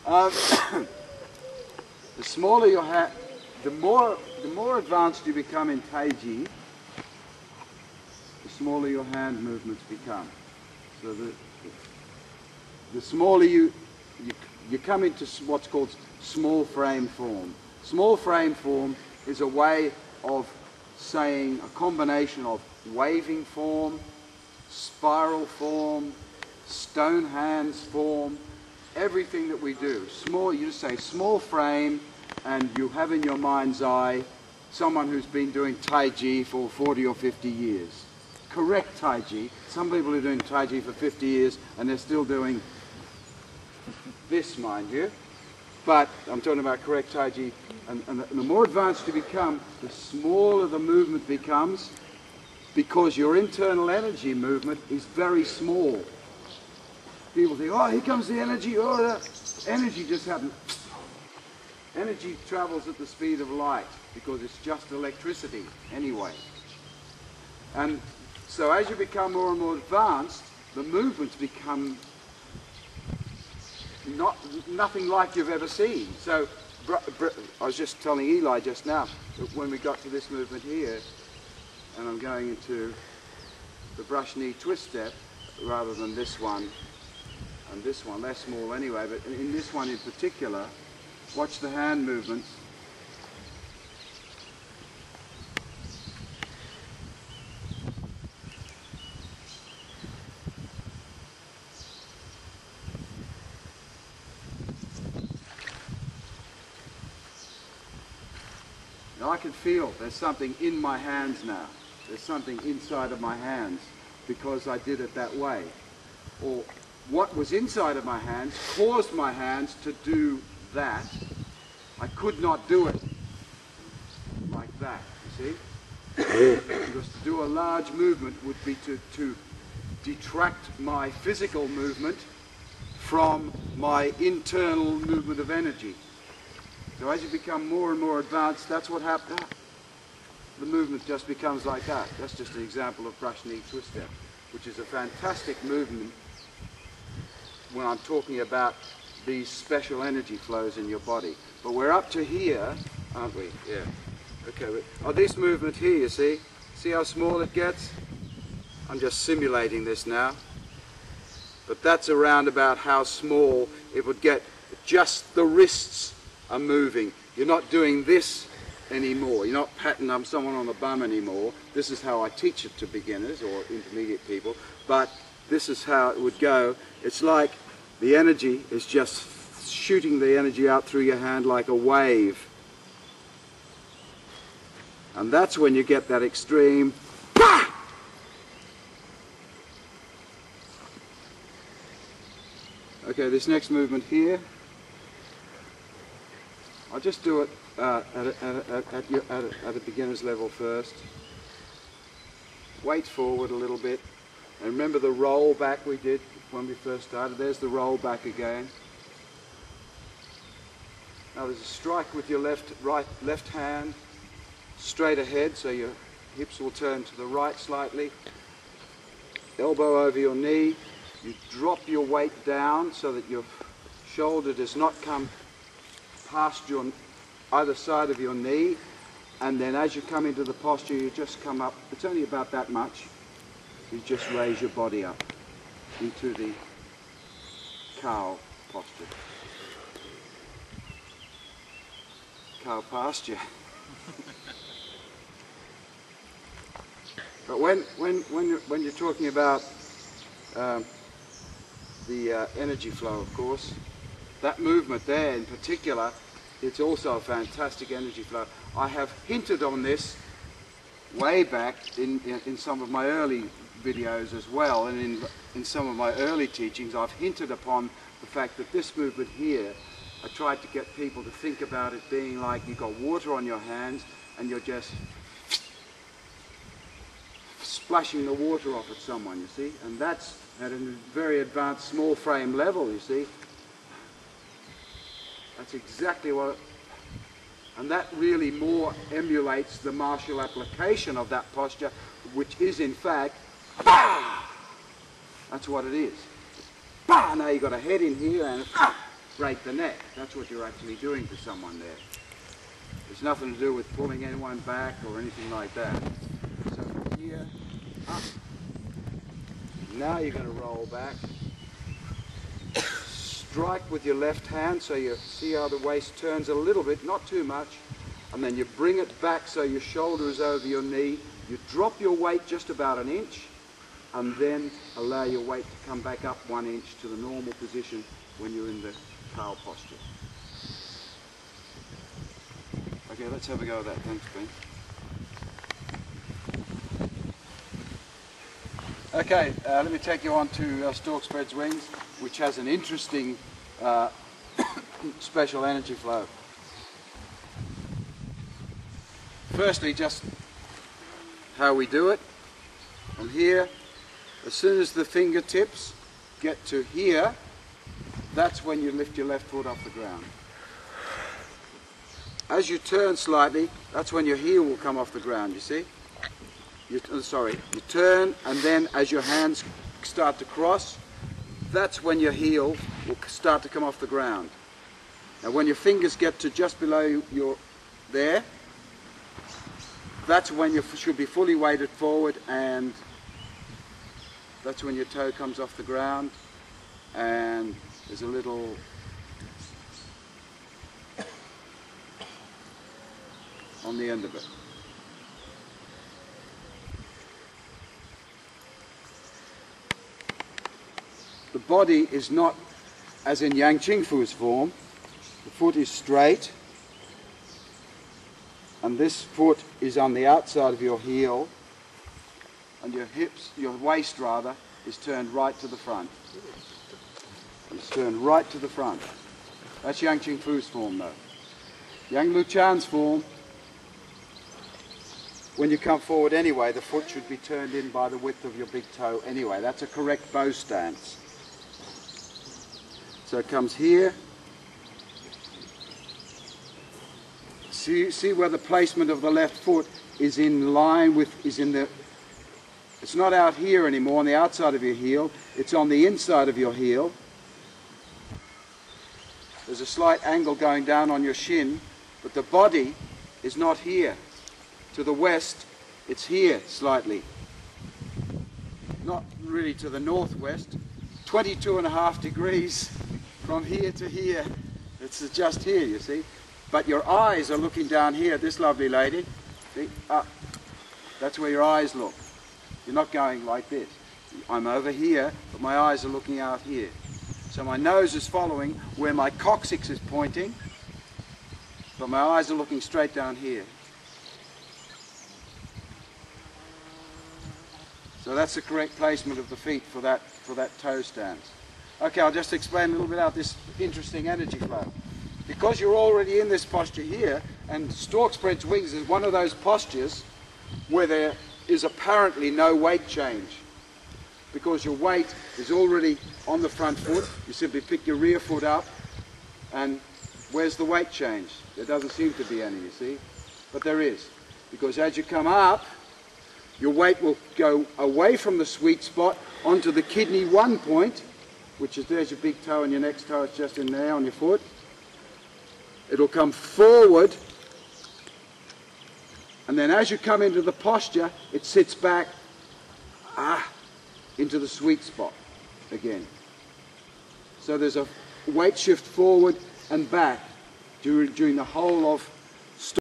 The smaller your hand, the more advanced you become in Tai Chi, the smaller your hand movements become. So the smaller you come into what's called small frame form. Small frame form is a way of saying a combination of waving form, spiral form, stone hands form, everything that we do. Small, you just say small frame, and you have in your mind's eye someone who's been doing Tai Chi for 40 or 50 years. Correct Tai Chi. Some people are doing Tai Chi for 50 years and they're still doing this, mind you. But I'm talking about correct Tai Chi. And the more advanced you become, the smaller the movement becomes, because your internal energy movement is very small. People think, oh, here comes the energy. Oh, that energy just happened. Energy travels at the speed of light because it's just electricity anyway. And so as you become more and more advanced, the movements become nothing like you've ever seen. So I was just telling Eli just now that when we got to this movement here, and I'm going into the brush knee twist step rather than this one and this one, they're small anyway, but in this one in particular, watch the hand movements. Now I can feel there's something in my hands now. There's something inside of my hands because I did it that way. Or what was inside of my hands caused my hands to do that. I could not do it like that, you see? Because to do a large movement would be to detract my physical movement from my internal movement of energy. So as you become more and more advanced, that's what happens. The movement just becomes like that. That's just an example of brush knee twist step, which is a fantastic movement when I'm talking about these special energy flows in your body. But we're up to here, aren't we? Yeah. Okay. Oh, this movement here, you see? See how small it gets? I'm just simulating this now. But that's around about how small it would get. Just the wrists are moving. You're not doing this anymore. You're not patting up someone on the bum anymore. This is how I teach it to beginners or intermediate people. But this is how it would go. It's like the energy is just shooting the energy out through your hand like a wave. And that's when you get that extreme bah! Okay, this next movement here, I'll just do it at a beginner's level first. Weight forward a little bit. And remember the roll back we did when we first started? There's the roll back again. Now there's a strike with your left hand straight ahead, so your hips will turn to the right slightly. Elbow over your knee. You drop your weight down so that your shoulder does not come past your either side of your knee, and then as you come into the posture, you just come up. It's only about that much. You just raise your body up into the cow posture. Cow pasture. But when you're talking about the energy flow, of course, that movement there in particular, it's also a fantastic energy flow. I have hinted on this way back in some of my early videos as well, and in some of my early teachings I've hinted upon the fact that this movement here, I tried to get people to think about it being like you've got water on your hands and you're just splashing the water off at someone, you see, and that's at a very advanced small frame level, you see. That's exactly what, and that really more emulates the martial application of that posture, which is in fact, bah! That's what it is. bah, now you've got a head in here and break the neck. That's what you're actually doing to someone there. There's nothing to do with pulling anyone back or anything like that. So from here, up. Now you're going to roll back. Strike with your left hand so you see how the waist turns a little bit, not too much. And then you bring it back so your shoulder is over your knee. You drop your weight just about an inch and then allow your weight to come back up 1 inch to the normal position when you're in the cow posture. Okay, let's have a go at that. Thanks, Ben. Okay, let me take you on to Stork Spreads Wings, which has an interesting special energy flow. Firstly, just how we do it. From here, as soon as the fingertips get to here, that's when you lift your left foot off the ground. As you turn slightly, that's when your heel will come off the ground, you see? You turn, and then as your hands start to cross, that's when your heel will start to come off the ground. Now when your fingers get to just below your there, that's when you should be fully weighted forward, and that's when your toe comes off the ground, and there's a little on the end of it. The body is not as in Yang Ching Fu's form. The foot is straight, and this foot is on the outside of your heel, and your hips, your waist rather, is turned right to the front. It's turned right to the front. That's Yang Ching Fu's form though. Yang Lu Chan's form, when you come forward anyway, the foot should be turned in by the width of your big toe anyway. That's a correct bow stance. So it comes here. See where the placement of the left foot is in line with, it's not out here anymore on the outside of your heel, it's on the inside of your heel. There's a slight angle going down on your shin, but the body is not here. To the west, it's here slightly. Not really to the northwest. 22.5 degrees from here to here. It's just here, you see. But your eyes are looking down here, this lovely lady. See, up. That's where your eyes look. You're not going like this. I'm over here, but my eyes are looking out here. So my nose is following where my coccyx is pointing, but my eyes are looking straight down here. So that's the correct placement of the feet for that toe stance. Okay, I'll just explain a little bit about this interesting energy flow. Because you're already in this posture here, and Stork Spreads Wings is one of those postures where there is apparently no weight change. Because your weight is already on the front foot, you simply pick your rear foot up, and where's the weight change? There doesn't seem to be any, you see, but there is. Because as you come up, your weight will go away from the sweet spot onto the kidney 1 point, which is, there's your big toe, and your next toe is just in there on your foot. It'll come forward, and then as you come into the posture, it sits back into the sweet spot again. So there's a weight shift forward and back during the whole of